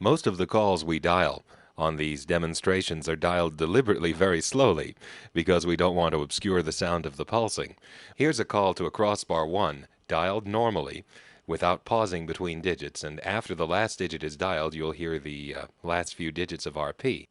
Most of the calls we dial on these demonstrations are dialed deliberately very slowly because we don't want to obscure the sound of the pulsing. Here's a call to a crossbar 1, dialed normally, without pausing between digits, and after the last digit is dialed, you'll hear the last few digits of RP.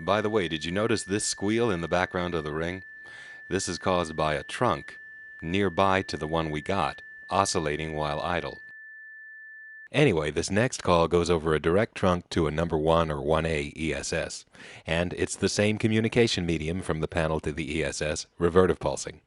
By the way, did you notice this squeal in the background of the ring? This is caused by a trunk nearby to the one we got, oscillating while idle. Anyway, this next call goes over a direct trunk to a number 1 or 1A ESS, and it's the same communication medium from the panel to the ESS, revertive pulsing.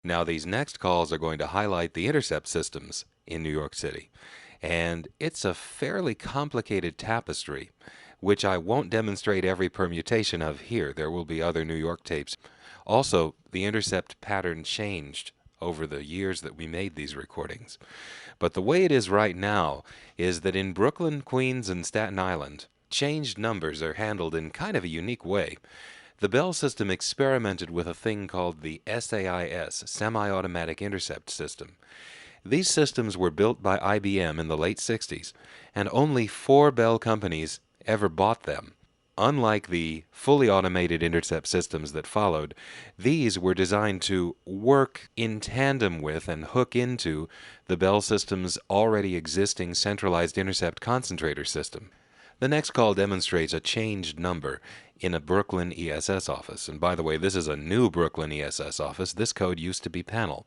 Now, these next calls are going to highlight the intercept systems in New York City. And it's a fairly complicated tapestry, which I won't demonstrate every permutation of here. There will be other New York tapes. Also, the intercept pattern changed over the years that we made these recordings. But the way it is right now is that in Brooklyn, Queens, and Staten Island, changed numbers are handled in kind of a unique way. The Bell system experimented with a thing called the SAIS, Semi-Automatic Intercept System. These systems were built by IBM in the late 60s, and only 4 Bell companies ever bought them. Unlike the fully automated intercept systems that followed, these were designed to work in tandem with and hook into the Bell system's already existing centralized intercept concentrator system. The next call demonstrates a changed number in a Brooklyn ESS office. And by the way, this is a new Brooklyn ESS office. This code used to be panel.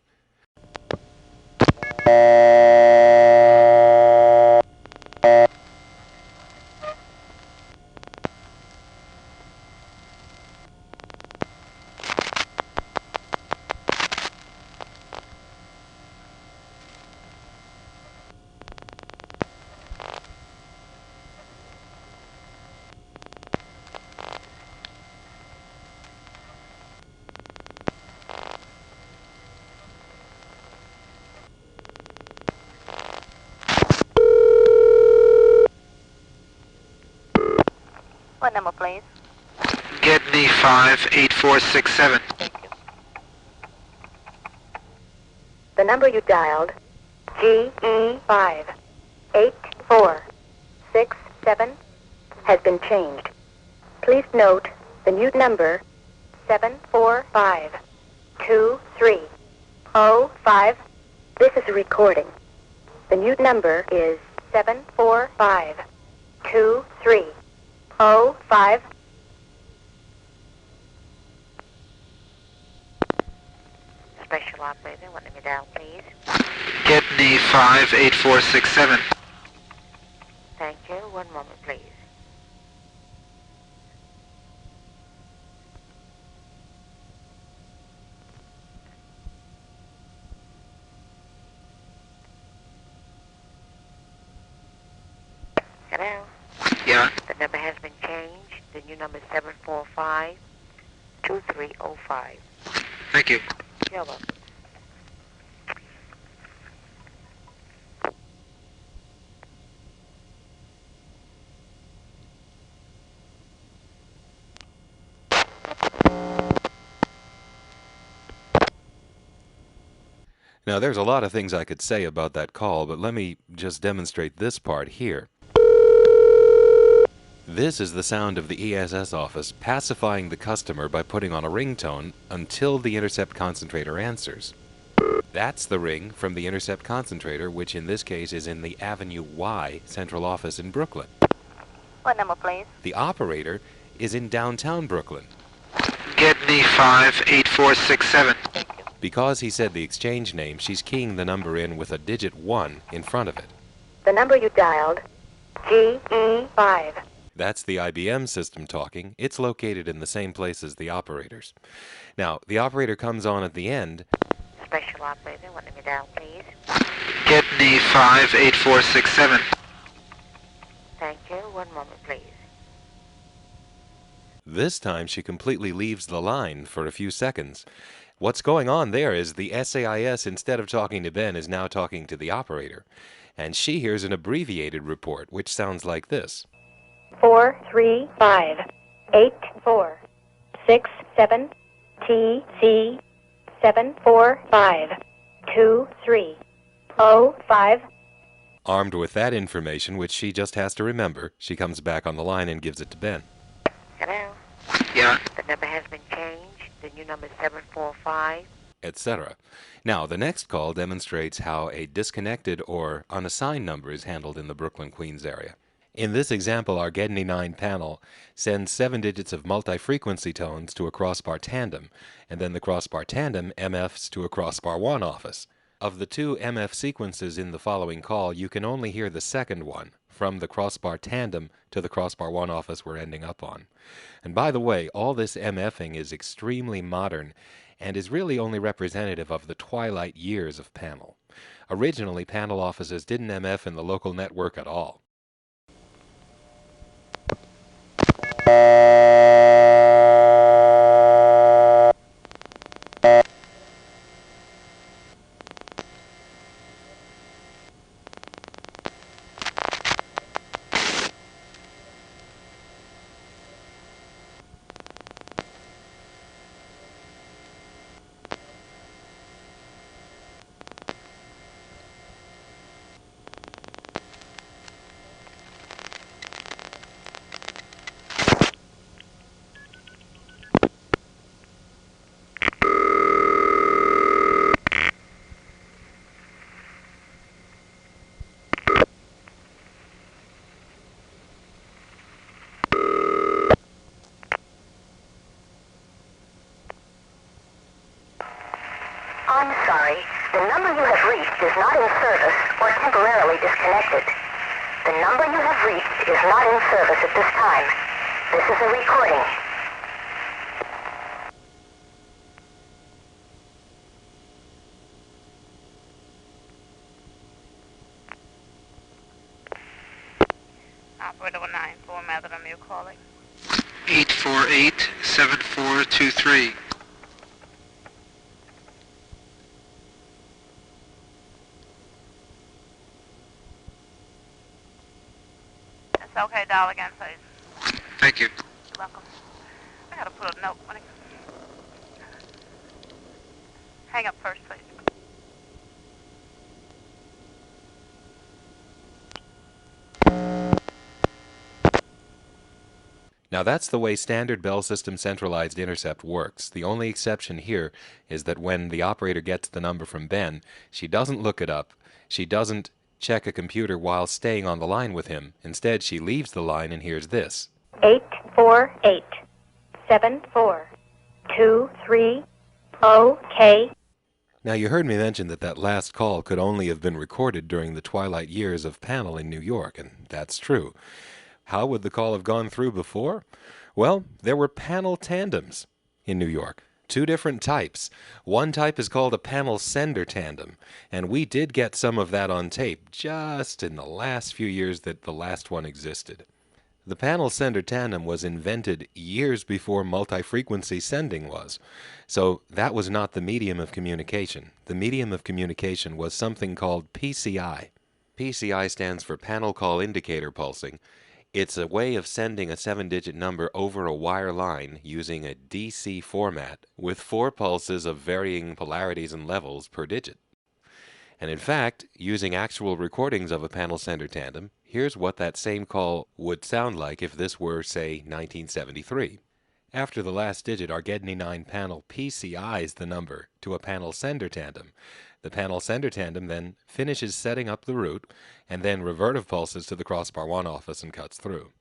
What number, please? GEdney 58467. Thank you. The number you dialed, GE58467, has been changed. Please note the new number 7452305. This is a recording. The new number is 7452305. Special operator, what number dial, please? GEdney 58467. Thank you. One moment, please. Hello? Yeah. The number has been changed. The new number is 745-2305. Thank you. You're welcome. Now, there's a lot of things I could say about that call, but let me just demonstrate this part here. This is the sound of the ESS office pacifying the customer by putting on a ringtone until the intercept concentrator answers. That's the ring from the intercept concentrator, which in this case is in the Avenue Y central office in Brooklyn. What number, please? The operator is in downtown Brooklyn. GEdney 58467. Because he said the exchange name, she's keying the number in with a digit 1 in front of it. The number you dialed, GE5. That's the IBM system talking. It's located in the same place as the operators. Now, the operator comes on at the end. Special operator, what number dial, please? GEdney 58467. Thank you. One moment, please. This time she completely leaves the line for a few seconds. What's going on there is the SAIS, instead of talking to Ben, is now talking to the operator. And she hears an abbreviated report, which sounds like this. 4358467 TC 7452305. Armed with that information, which she just has to remember, she comes back on the line and gives it to Ben. Hello? Yeah. The number has been changed. The new number is 745. Etc. Now, the next call demonstrates how a disconnected or unassigned number is handled in the Brooklyn-Queens area. In this example, our GEdney 9 panel sends 7 digits of multi-frequency tones to a crossbar tandem, and then the crossbar tandem MFs to a crossbar 1 office. Of the 2 MF sequences in the following call, you can only hear the second one, from the crossbar tandem to the crossbar 1 office we're ending up on. And by the way, all this MFing is extremely modern and is really only representative of the twilight years of panel. Originally, panel offices didn't MF in the local network at all. I'm sorry. The number you have reached is not in service or temporarily disconnected. The number you have reached is not in service at this time. This is a recording. Operator 94, method number you're calling. 848-7423. It's okay, dial again, please. Thank you. You're welcome. I gotta put a note when it... Hang up first, please. Now that's the way standard Bell System centralized intercept works. The only exception here is that when the operator gets the number from Ben, she doesn't look it up, she doesn't check a computer while staying on the line with him. Instead, she leaves the line and hears this. 848-7423-OK. Now you heard me mention that that last call could only have been recorded during the twilight years of panel in New York, and that's true. How would the call have gone through before? Well, there were panel tandems in New York. 2 different types. One type is called a panel sender tandem, and we did get some of that on tape just in the last few years that the last one existed. The panel sender tandem was invented years before multi-frequency sending was, so that was not the medium of communication. The medium of communication was something called PCI. PCI stands for Panel Call Indicator Pulsing. It's a way of sending a 7-digit number over a wire line using a DC format with 4 pulses of varying polarities and levels per digit. And in fact, using actual recordings of a panel sender tandem, here's what that same call would sound like if this were, say, 1973. After the last digit, our GEdney 9 panel PCIs the number to a panel sender tandem. The panel sender tandem then finishes setting up the route and then revertive pulses to the crossbar 1 office and cuts through.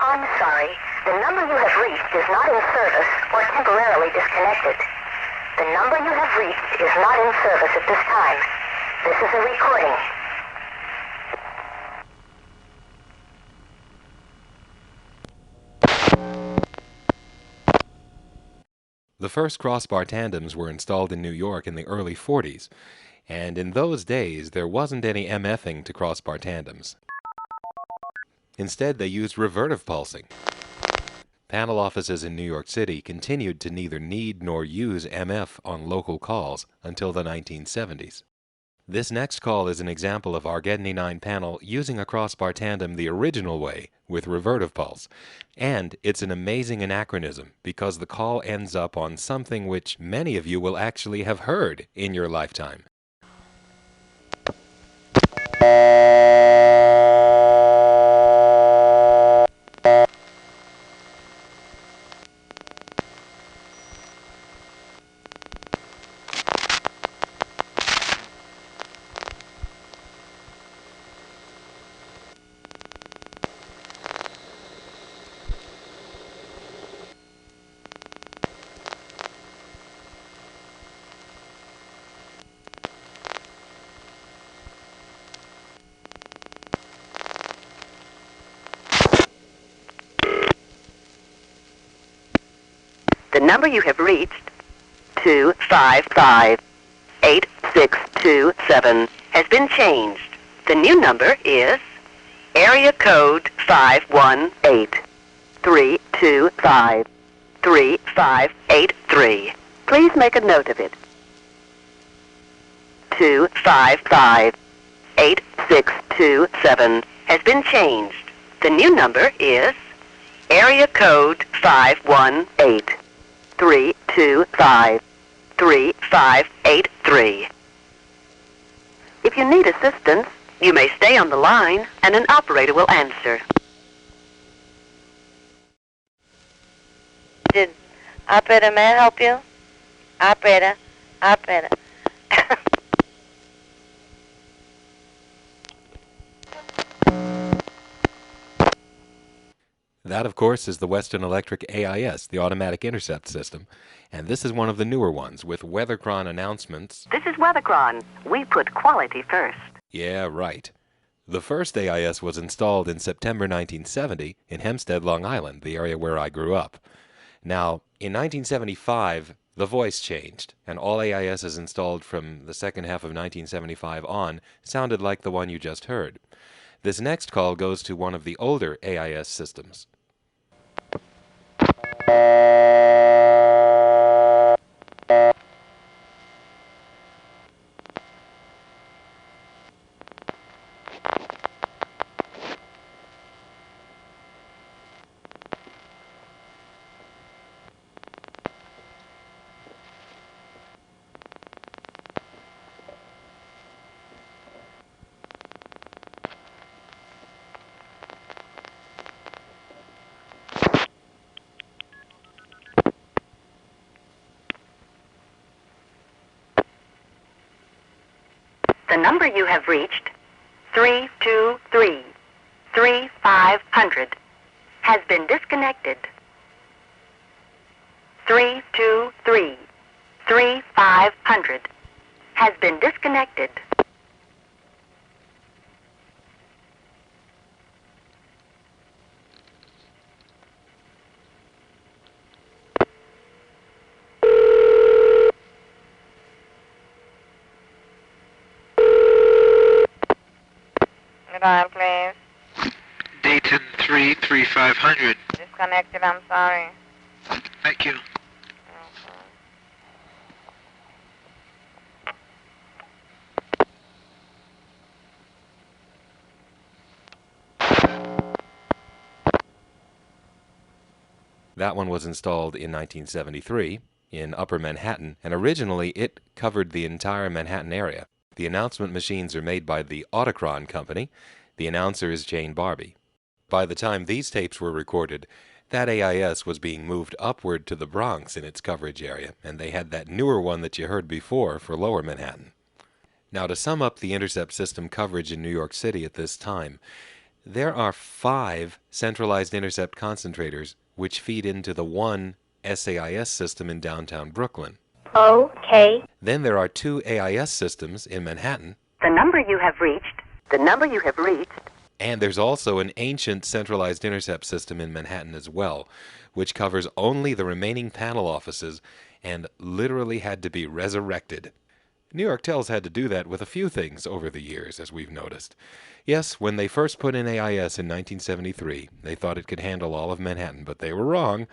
I'm sorry. The number you have reached is not in service or temporarily disconnected. The number you have reached is not in service at this time. This is a recording. The first crossbar tandems were installed in New York in the early 40s, and in those days there wasn't any MFing to crossbar tandems. Instead, they used revertive pulsing. Panel offices in New York City continued to neither need nor use MF on local calls until the 1970s. This next call is an example of our GEdney 9 panel using a crossbar tandem the original way with revertive pulse. And it's an amazing anachronism because the call ends up on something which many of you will actually have heard in your lifetime. The number you have reached, 255-8627, has been changed. The new number is area code 518-325-3583. Please make a note of it. 255-8627 has been changed. The new number is area code 518-325-3583. If you need assistance, you may stay on the line and an operator will answer. Operator, may I help you? Operator. That, of course, is the Western Electric AIS, the automatic intercept system, and this is one of the newer ones with Weathercron announcements. This is Weathercron. We put quality first. Yeah, right. The first AIS was installed in September 1970 in Hempstead, Long Island, the area where I grew up. Now, in 1975, the voice changed, and all AISs installed from the second half of 1975 on sounded like the one you just heard. This next call goes to one of the older AIS systems. The number you have reached, 323 3500 has been disconnected. 323 3500 has been disconnected. Dial, please. Dayton 33500. Disconnected, I'm sorry. Thank you. That one was installed in 1973 in Upper Manhattan, and originally it covered the entire Manhattan area. The announcement machines are made by the Autocron Company. The announcer is Jane Barbie. By the time these tapes were recorded, that AIS was being moved upward to the Bronx in its coverage area, and they had that newer one that you heard before for Lower Manhattan. Now, to sum up the intercept system coverage in New York City at this time, there are 5 centralized intercept concentrators which feed into the one SAIS system in downtown Brooklyn. Okay. Then there are 2 AIS systems in Manhattan, The number you have reached. The number you have reached. and there's also an ancient centralized intercept system in Manhattan as well, which covers only the remaining panel offices and literally had to be resurrected. New York Tel's had to do that with a few things over the years, as we've noticed. Yes, when they first put in AIS in 1973, they thought it could handle all of Manhattan, but they were wrong.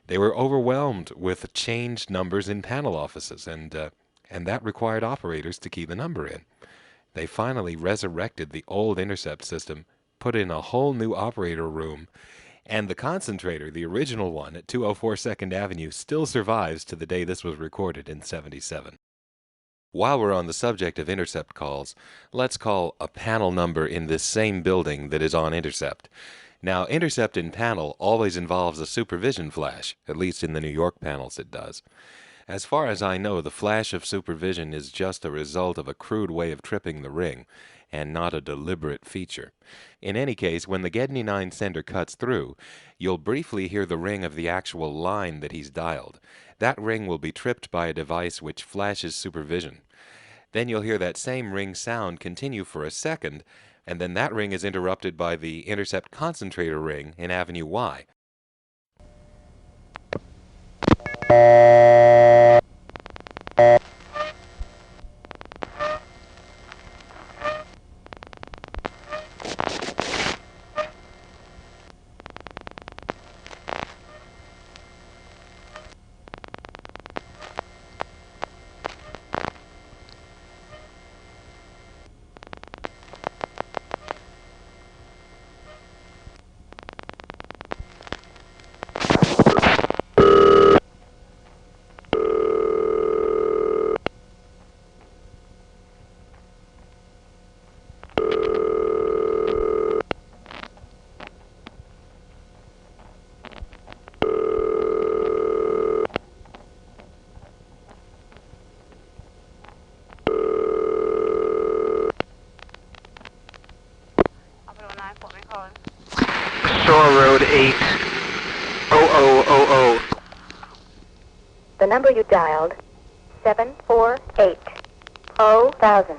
They were overwhelmed with changed numbers in panel offices, and that required operators to key the number in. They finally resurrected the old intercept system, put in a whole new operator room, and the concentrator, the original one at 204 2nd Avenue, still survives to the day this was recorded in '77. While we're on the subject of intercept calls, let's call a panel number in this same building that is on intercept. Now, intercept in panel always involves a supervision flash, at least in the New York panels it does. As far as I know, the flash of supervision is just a result of a crude way of tripping the ring, and not a deliberate feature. In any case, when the GEdney 9 sender cuts through, you'll briefly hear the ring of the actual line that he's dialed. That ring will be tripped by a device which flashes supervision. Then you'll hear that same ring sound continue for a second, and then that ring is interrupted by the intercept concentrator ring in Avenue Y. Shore Road 80000. The number you dialed, 748-0,000,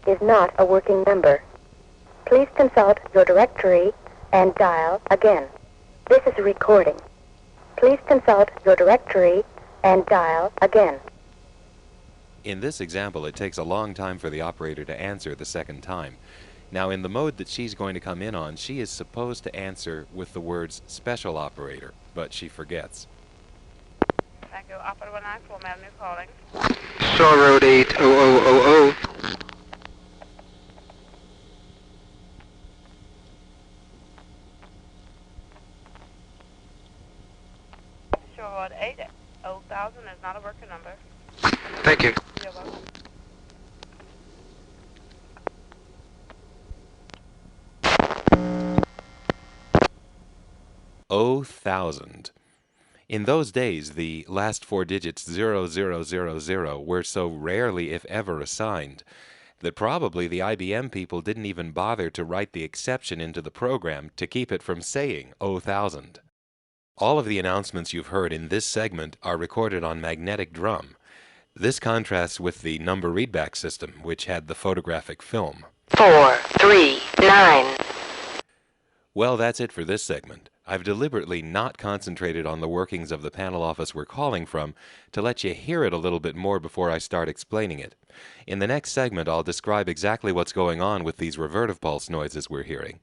is not a working number. Please consult your directory and dial again. This is a recording. Please consult your directory and dial again. In this example, it takes a long time for the operator to answer the second time. Now, in the mode that she's going to come in on, she is supposed to answer with the words special operator, but she forgets. Thank you. Operator 194, Madam, you're calling. Shore Road 80000. Shore Road 80000 is not a working number. Thank you. You're welcome. $0,000. In those days, the last 4 digits 0000 were so rarely, if ever, assigned that probably the IBM people didn't even bother to write the exception into the program to keep it from saying 0,000. All of the announcements you've heard in this segment are recorded on magnetic drum. This contrasts with the number readback system, which had the photographic film. 439. Well, that's it for this segment. I've deliberately not concentrated on the workings of the panel office we're calling from to let you hear it a little bit more before I start explaining it. In the next segment, I'll describe exactly what's going on with these revertive pulse noises we're hearing.